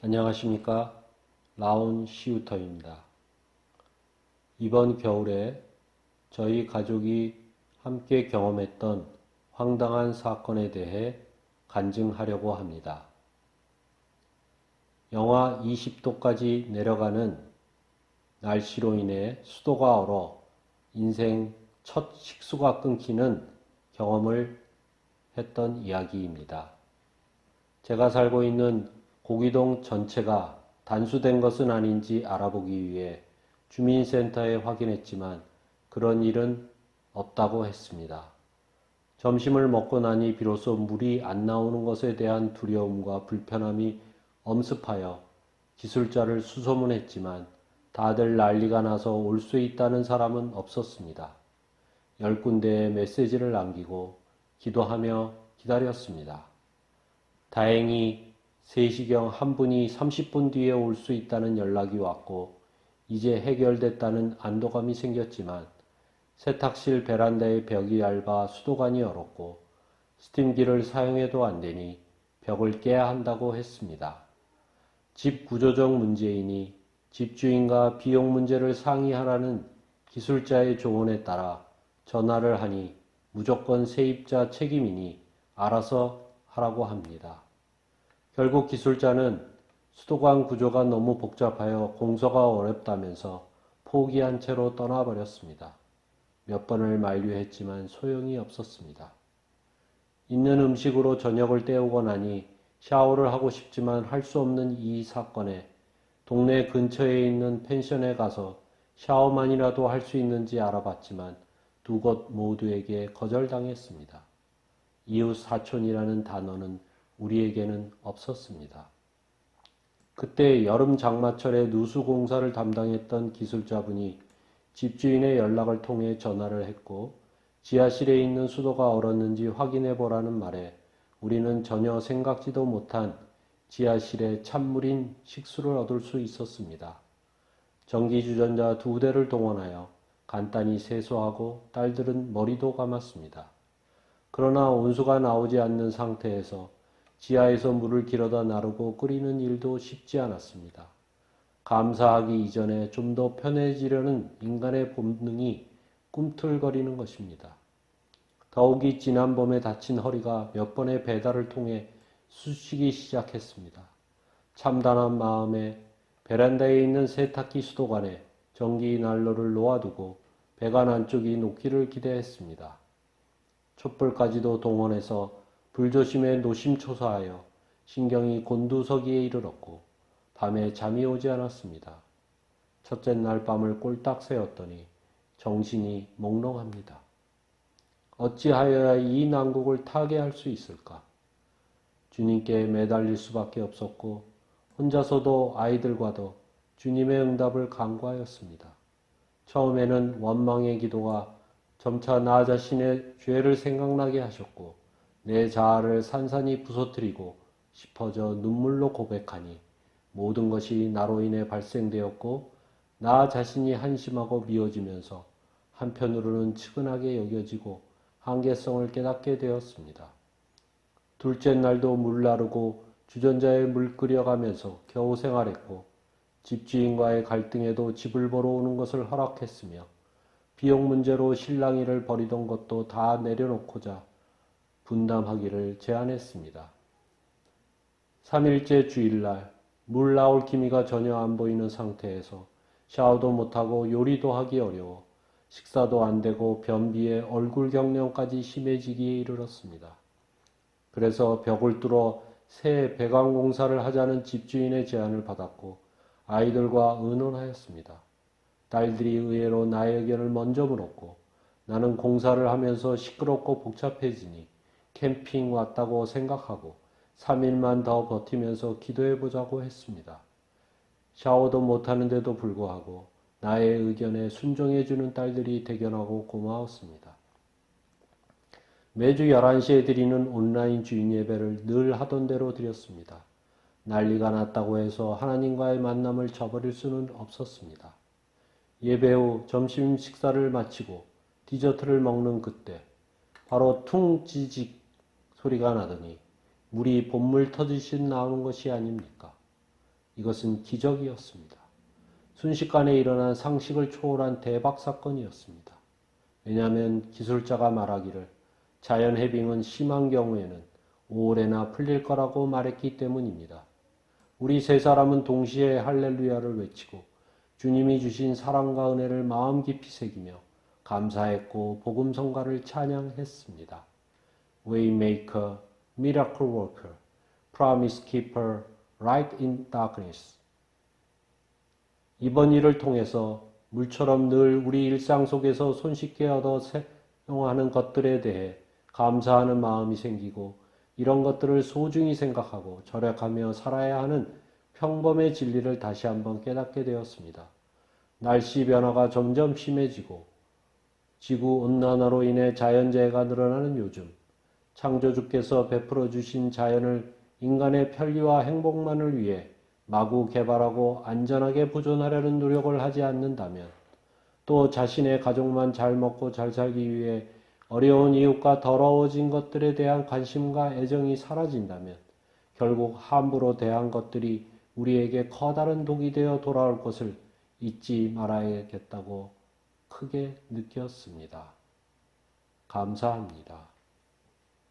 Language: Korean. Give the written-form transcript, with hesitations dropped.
안녕하십니까. 라온 시우터입니다. 이번 겨울에 저희 가족이 함께 경험했던 황당한 사건에 대해 간증하려고 합니다. 영하 20도까지 내려가는 날씨로 인해 수도가 얼어 인생 첫 식수가 끊기는 경험을 했던 이야기입니다. 제가 살고 있는 고기동 전체가 단수된 것은 아닌지 알아보기 위해 주민센터에 확인했지만 그런 일은 없다고 했습니다. 점심을 먹고 나니 비로소 물이 안 나오는 것에 대한 두려움과 불편함이 엄습하여 기술자를 수소문했지만 다들 난리가 나서 올 수 있다는 사람은 없었습니다. 10군데의 메시지를 남기고 기도하며 기다렸습니다. 다행히 3시경 한 분이 30분 뒤에 올 수 있다는 연락이 왔고 이제 해결됐다는 안도감이 생겼지만 세탁실 베란다의 벽이 얇아 수도관이 얼었고 스팀기를 사용해도 안 되니 벽을 깨야 한다고 했습니다. 집 구조적 문제이니 집주인과 비용 문제를 상의하라는 기술자의 조언에 따라 전화를 하니 무조건 세입자 책임이니 알아서 하라고 합니다. 결국 기술자는 수도관 구조가 너무 복잡하여 공사가 어렵다면서 포기한 채로 떠나버렸습니다. 몇 번을 만류했지만 소용이 없었습니다. 있는 음식으로 저녁을 때우고 나니 샤워를 하고 싶지만 할 수 없는 이 사건에 동네 근처에 있는 펜션에 가서 샤워만이라도 할 수 있는지 알아봤지만 두 곳 모두에게 거절당했습니다. 이웃 사촌이라는 단어는 우리에게는 없었습니다. 그때 여름 장마철에 누수 공사를 담당했던 기술자분이 집주인의 연락을 통해 전화를 했고 지하실에 있는 수도가 얼었는지 확인해 보라는 말에 우리는 전혀 생각지도 못한 지하실에 찬물인 식수를 얻을 수 있었습니다. 전기주전자 2대를 동원하여 간단히 세수하고 딸들은 머리도 감았습니다. 그러나 온수가 나오지 않는 상태에서 지하에서 물을 길어다 나르고 끓이는 일도 쉽지 않았습니다. 감사하기 이전에 좀 더 편해지려는 인간의 본능이 꿈틀거리는 것입니다. 더욱이 지난 봄에 다친 허리가 몇 번의 배달을 통해 쑤시기 시작했습니다. 참담한 마음에 베란다에 있는 세탁기 수도관에 전기 난로를 놓아두고 배관 안쪽이 녹기를 기대했습니다. 촛불까지도 동원해서 불조심에 노심초사하여 신경이 곤두서기에 이르렀고 밤에 잠이 오지 않았습니다. 첫째 날 밤을 꼴딱 새었더니 정신이 몽롱합니다. 어찌하여야 이 난국을 타개할 수 있을까? 주님께 매달릴 수밖에 없었고 혼자서도 아이들과도 주님의 응답을 간구하였습니다. 처음에는 원망의 기도가 점차 나 자신의 죄를 생각나게 하셨고 내 자아를 산산이 부서뜨리고 싶어져 눈물로 고백하니 모든 것이 나로 인해 발생되었고 나 자신이 한심하고 미워지면서 한편으로는 측은하게 여겨지고 한계성을 깨닫게 되었습니다. 둘째 날도 물 나르고 주전자에 물 끓여가면서 겨우 생활했고 집주인과의 갈등에도 집을 보러 오는 것을 허락했으며 비용 문제로 실랑이를 벌이던 것도 다 내려놓고자 분담하기를 제안했습니다. 3일째 주일날 물 나올 기미가 전혀 안 보이는 상태에서 샤워도 못하고 요리도 하기 어려워 식사도 안 되고 변비에 얼굴 경련까지 심해지기에 이르렀습니다. 그래서 벽을 뚫어 새 배관 공사를 하자는 집주인의 제안을 받았고 아이들과 의논하였습니다. 딸들이 의외로 나의 의견을 먼저 물었고 나는 공사를 하면서 시끄럽고 복잡해지니 캠핑 왔다고 생각하고 3일만 더 버티면서 기도해보자고 했습니다. 샤워도 못하는데도 불구하고 나의 의견에 순종해주는 딸들이 대견하고 고마웠습니다. 매주 11시에 드리는 온라인 주인 예배를 늘 하던 대로 드렸습니다. 난리가 났다고 해서 하나님과의 만남을 저버릴 수는 없었습니다. 예배 후 점심 식사를 마치고 디저트를 먹는 그때 바로 퉁지직 소리가 나더니 물이 본물 터지듯 나오는 것이 아닙니까? 이것은 기적이었습니다. 순식간에 일어난 상식을 초월한 대박 사건이었습니다. 왜냐하면 기술자가 말하기를 자연 해빙은 심한 경우에는 오래나 풀릴 거라고 말했기 때문입니다. 우리 세 사람은 동시에 할렐루야를 외치고 주님이 주신 사랑과 은혜를 마음 깊이 새기며 감사했고 복음 성가를 찬양했습니다. Waymaker, Miracle Worker, Promise Keeper, Light in Darkness. 이번 일을 통해서 물처럼 늘 우리 일상 속에서 손쉽게 얻어 사용하는 것들에 대해 감사하는 마음이 생기고 이런 것들을 소중히 생각하고 절약하며 살아야 하는 평범의 진리를 다시 한번 깨닫게 되었습니다. 날씨 변화가 점점 심해지고 지구온난화로 인해 자연재해가 늘어나는 요즘 창조주께서 베풀어 주신 자연을 인간의 편리와 행복만을 위해 마구 개발하고 안전하게 보존하려는 노력을 하지 않는다면 또 자신의 가족만 잘 먹고 잘 살기 위해 어려운 이웃과 더러워진 것들에 대한 관심과 애정이 사라진다면 결국 함부로 대한 것들이 우리에게 커다란 독이 되어 돌아올 것을 잊지 말아야겠다고 크게 느꼈습니다. 감사합니다.